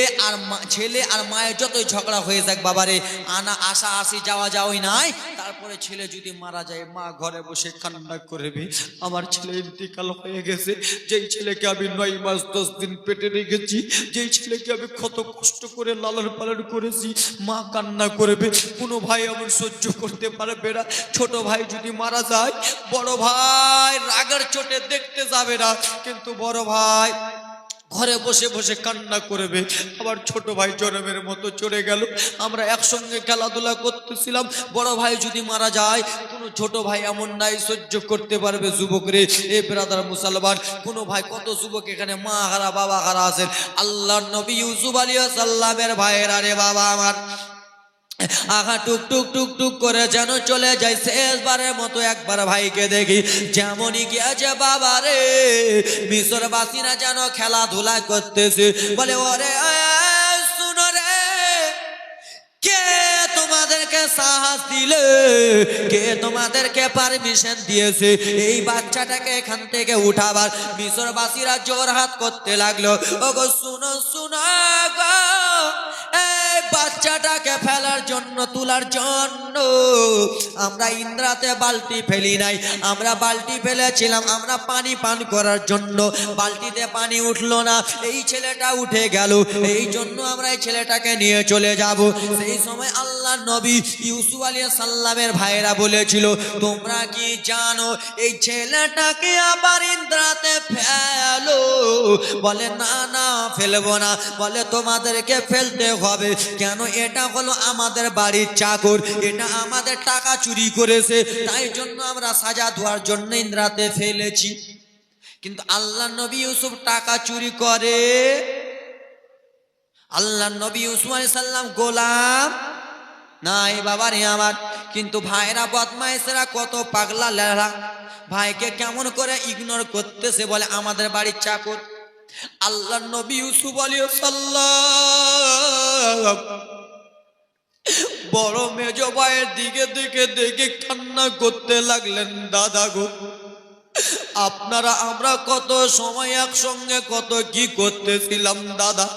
আর মায়ের যতই ঝগড়া হয়ে যাক, বাবারে আনা আসা আসি যাওয়া যাওয়াই নাই, তারপরে ছেলে যদি মারা যায়, মা ঘরে বসে কান্না করবে, আমার ছেলে ইন্তিকাল হয়ে গেছে, যেই ছেলেকে আমি 9 মাস 10 দিন পেটে রেখেছি, যেই ছেলেকে আমি কত কষ্ট করে লালন পালন করেছি, মা কান্না করবে। কোনো ভাই এমন সহ্য করতে পারবে না। ছোট ভাই যদি মারা যায়, বড় ভাই রাগের চোটে দেখতে যাবে না, কিন্তু বড় ভাই ঘরে বসে বসে কান্না করবে। আবার ছোট ভাই জনমের মতো চলে গেল, আমরা একসঙ্গে খেলাধুলা করতেছিলাম, বড় ভাই যদি মারা যায়, কোনো ছোট ভাই এমন নাই সহ্য করতে পারবে। যুবক রে, এ ব্রাদার মুসলমান, কোনো ভাই, কত যুবক এখানে মা হারা বাবা হারা আছেন। আল্লাহর নবী ইউসুফ আলাইহিস সালামের ভাইয়েরা রে বাবা আমার, আগা টুক টুক টুক টুক করে যেন চলে যায়। শেষবারের মতো একবার ভাইকে দেখি, যেমনই গিয়েছে বাবা রে, মিশরবাসীরা যেন খেলাধুলা করতেছে। বলে ওরে শুনো রে, কে তোমাদেরকে সাহস দিলে, কে তোমাদেরকে পারমিশন দিয়েছে এই বাচ্চাটাকে এখান থেকে উঠাবার? মিশরবাসীরা জোরহাট করতে লাগলো। ওগো শুনো শুনো গো, বাচ্চাটাকে ফেলার জন্য, তোলার জন্য আমরা ইন্দ্রাতে বালতি ফেলি নাই, আমরা বালতি ফেলেছিলাম আমরা পানি পান করার জন্য। বালতিতে পানি উঠলো না, এই ছেলেটা উঠে গেল, এই জন্য আমরা এই ছেলেটাকে নিয়ে চলে যাব। সেই সময় আল্লাহ নবী ইউসুফ আলাইহিস সালামের ভাইরা বলেছিল, তোমরা কি জানো এই ছেলেটাকে আবার ইন্দ্রাতে ফেলো? বলে না না, ফেলবো না। বলে তোমাদেরকে ফেলতে হবে, কেন? এটা হলো আমাদের বাড়ির চাকর, এটা আমাদের টাকা চুরি করেছে, তাই জন্য আমরা সাজা দেওয়ার জন্য ইন্দ্রাতে ফেলেছি। কিন্তু আল্লাহ নবী ইউসুফ টাকা চুরি করে? আল্লাহ নবী ইউসুফ আলাইহিস সালাম গোলাম নাই বাবারে আমার। কিন্তু ভাইরা বদমাইশেরা কত পাগলা লেলা, ভাইকে কেমন করে ইগনোর করতেছে, বলে আমাদের বাড়ির চাকর। আল্লাহ নবী ইউসুফ আলাইহিস সালাম বড় মেজ ভাইয়ের দিকে দেখে দেখে কান্না করতে লাগলেন। দাদা গো, আপনারা আমরা কত সময় একসঙ্গে কত কি করতেছিলাম দাদা,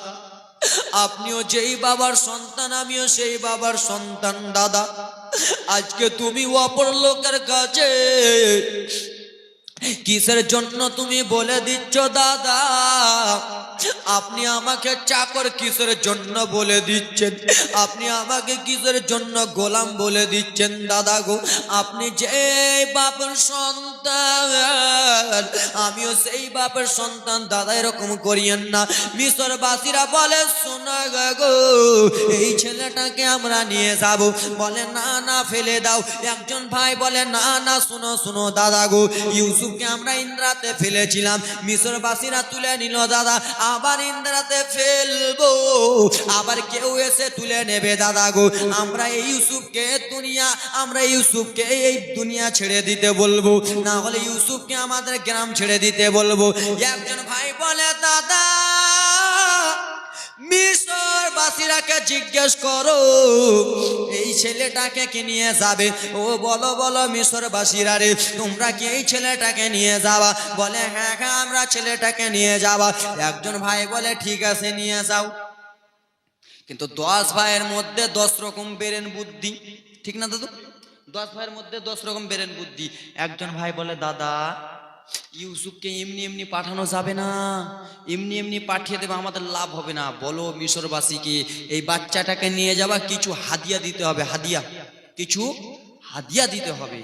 আপনিও যেই বাবার সন্তান, আমিও সেই বাবার সন্তান দাদা। আজকে তুমি অপর লোকের কাছে কিসের জন্য তুমি বলে দিচ্ছ দাদা? আপনি আমাকে চাকর কিসের জন্য বলে দিচ্ছেন? আপনি আমাকে কিসের জন্য গোলাম বলে দিচ্ছেন দাদা গো? আপনি যেই বাপের সন্তান, আমিও সেই বাপের সন্তান দাদা, এরকম করিয়েন না। মিশরবাসীরা বলে, শোনা গো, এই ছেলেটাকে আমরা নিয়ে যাব। বলে না না, ফেলে দাও। একজন ভাই বলে না না, শুনো শুনো দাদা গো, ইউসুফকে আমরা ইন্দ্রাতে ফেলেছিলাম, মিশরবাসীরা তুলে নিল দাদা, আবার ইন্দ্রাতে ফেলবো, আবার কেউ এসে তুলে নেবে দাদা গো। আমরা এই ইউসুফকে এই দুনিয়া ছেড়ে দিতে বলবো, না হলে ইউসুফকে আমাদের গ্রাম ছেড়ে দিতে বলবো। একজন ভাই বলে, দাদা মিশরবাসীরাকে জিজ্ঞেস করো এই ছেলেটাকে কি নিয়ে যাবে? ও বলো বলো মিশরবাসীরা রে, তোমরা কি এই ছেলেটাকে নিয়ে যাবা? বলে হ্যাঁ হ্যাঁ, আমরা ছেলেটাকে নিয়ে যাবা। একজন ভাই বলে ঠিক আছে, নিয়ে যাও। কিন্তু 10 ভাইয়ের মধ্যে 10 রকম বেরেন বুদ্ধি, ঠিক না দাদু? 10 ভাইয়ের মধ্যে 10 রকম বেরেন বুদ্ধি। একজন ভাই বলে, দাদা ইউসুফকে এমনি এমনি পাঠানো যাবে না, এমনি এমনি পাঠিয়ে দেবে, আমাদের লাভ হবে না। বলো মিশরবাসীকে এই বাচ্চাটাকে নিয়ে যাবা, কিছু হাদিয়া দিতে হবে, কিছু হাদিয়া দিতে হবে।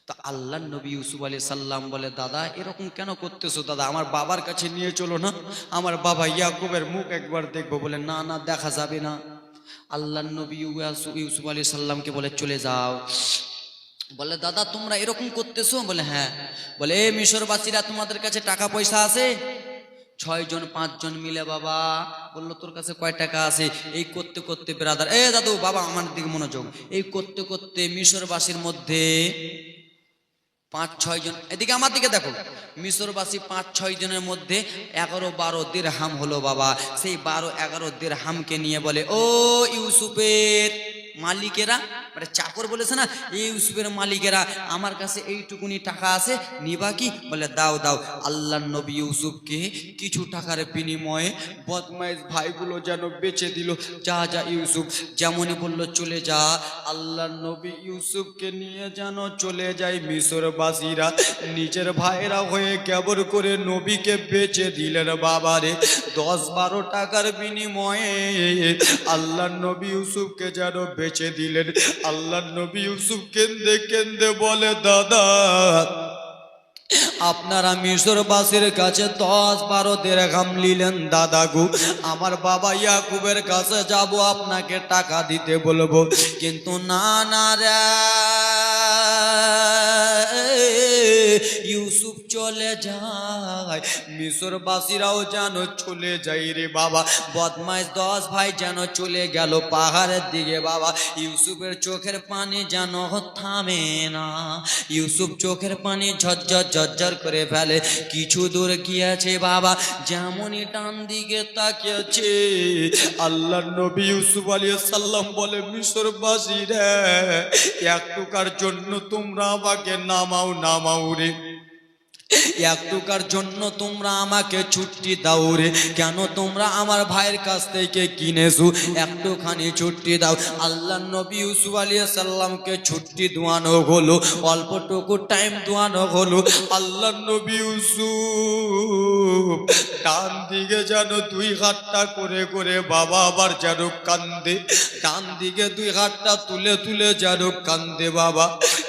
তো আল্লাহ নবী ইউসুফ আলাইহিস সালাম বলে, দাদা এরকম কেন করতেছো? দাদা আমার বাবার কাছে নিয়ে চলো না, আমার বাবা ইয়াকুবের মুখ একবার দেখবো। বলে না না, দেখা যাবে না। আল্লাহ নবী ইউসুফ আলাইহিস সালামকে বলে, চলে যাও। বলে দাদা তোমরা এরকম করতেছো? বলে হ্যাঁ। বলে এ মিশরবাসীরা, তোমাদের কাছে টাকা পয়সা আছে? 6 জন 5 জন মিলে। বাবা বললো, তোর কাছে কয় টাকা আছে? এই করতে করতে ব্রাদার, এ দাদু, বাবা আমার দিকে মনোযোগ, এই করতে করতে মিশরবাসীর মধ্যে 5-6 জন, এদিকে আমার দিকে দেখো, মিশরবাসী 5-6 জনের মধ্যে 11-12 দিরহাম হলো বাবা। সেই 12-11 দিরহামকে নিয়ে বলে, ও ইউসুফের মালিকেরা, মানে চাকর বলেছে না, এই ইউসুফের মালিকেরা, আমার কাছে এইটুকুনি টাকা আছে, নিবা কি? বলে দাও দাও। আল্লাহর নবী ইউসুফকে কিছু টাকার বিনিময়ে বদমাইশ ভাইগুলো যেন বেচে দিল। যা যা ইউসুফ, যেমনই বললো চলে যা। আল্লাহর নবী ইউসুফকে নিয়ে যেন চলে যায় মিশরবাসীরা। নিজের ভাইরা হয়ে কেবল করে নবীকে বেচে দিলেন বাবারে। 10-12 টাকার বিনিময়ে আল্লাহর নবী ইউসুফকে যেন বেচে দিলেন। আল্লাহর নবী ইউসুফ কেন্দে কেন্দে বলে, দাদা আপনারা মিশরবাসীর কাছে 10-12 দিরহাম নিলেন দাদা গো, আমার বাবা ইয়াকুবের কাছে যাব, আপনাকে টাকা দিতে বলবো, কিন্তু না না রে ইউসুফ চলে যায়। মিশরবাসীরাও যেন চলে যায় রে বাবা। বদমাইশ 10 ভাই যেন চলে গেল পাহাড়ের দিকে বাবা। ইউসুফের চোখের পানি যেন থামে না। ইউসুফ চোখের পানি ঝরঝর ঝরঝর করে ফেলে। কিছু দূর গিয়েছে বাবা, যেমনই ডান দিকে তাকিয়েছে, আল্লাহর নবী ইউসুফ আলাইহিস সালাম বলে, মিশরবাসীরা একটুকার জন্য তোমরা আমাকে নামাও নামাও রে, একটুকার জন্য তোমরা আমাকে ছুটি দাও রে। কেন তোমরা আমার ভাইয়ের কাছ থেকে কিনেছো, একটুখানি ছুটি দাও। আল্লাহর নবী ইউসুফ আলাইহিস সালামকে ছুটি দেওয়ানো হলো, অল্পটুকু টাইম দেওয়ানো হলো। আল্লাহর নবী ইউসুফ ডান দিকে যেন 2 হাতটা করে করে বাবা আবার যেন কান্দে। ডান দিকে 2 হাতটা তুলে তুলে যেন কান্দে বাবা।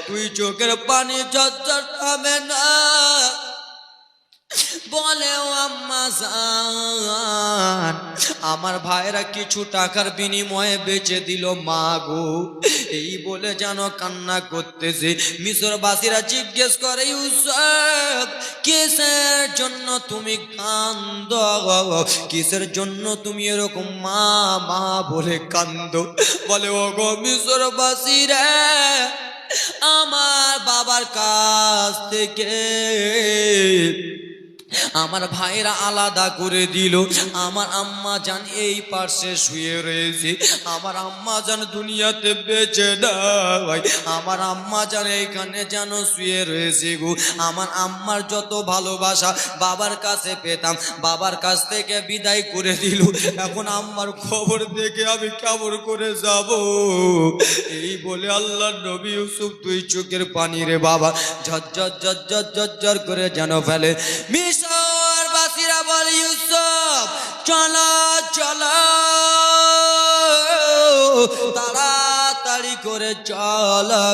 2 চোখের পানি ঝরঝর থামে না। বলে, ও আম্মা জান, আমার ভাইরা কিছু টাকার বিনিময়ে বেচে দিল মা গো। এই বলে যেন কান্না করতেছে। মিশরবাসীরা জিজ্ঞেস করে, ইউসুফ কিসের জন্য তুমি কান্দো, কিসের জন্য তুমি এরকম মা মা বলে কান্দো? বলে, ও গো মিশরবাসীরা, আমার বাবার কাছ থেকে আমার ভাইরা আলাদা করে দিল। আমার আম্মা জান এই পাশে শুয়ে রয়েছে, আমার আম্মা জান দুনিয়াতে বেঁচে নাই, আমার আম্মা জান এইখানে যেন শুয়ে রয়েছে গো। আমার আম্মার যত ভালোবাসা বাবার কাছে পেতাম, বাবার কাছ থেকে বিদায় করে দিল। এখন আম্মার খবর দেখে আমি কেমন করে যাব? এই বলে আল্লাহর নবী ইউসুফ 2 চোখের পানি রে বাবা ঝরঝর ঝরঝর ঝরঝর করে যেন ফেলে। মিশরবাসীরা বলে, ইউসুফ চলো চলো, তাড়াতাড়ি করে চলো।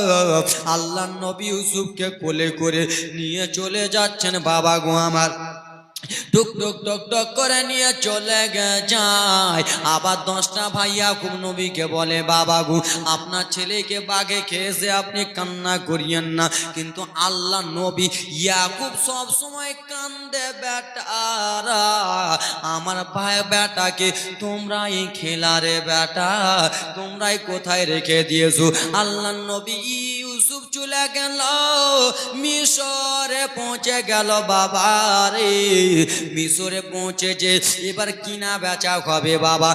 আল্লাহর নবী ইউসুফকে কোলে করে নিয়ে চলে যাচ্ছেন বাবা গো আমার। টুক টুক টক টক করে নিয়ে চলে যায়। আবার 10টা ভাই ইয়াকুব নবীকে বলে, বাবা গো আপনার ছেলেকে বাঘে খেয়েছে, আপনি কান্না করিয়েন না। কিন্তু আল্লাহ নবী ইয়াকুব সব সময় কান্দে, বেটারা আমার ভাই বেটাকে তোমরাই খেলারে বেটা, তোমরাই কোথায় রেখে দিয়েছো? আল্লাহ নবী ইউসুফ চলে গেল, মিশরে পৌঁছে গেল বাবা রে। মিশরে পৌঁছে যে এবার কিনা বেচা হবে বাবা।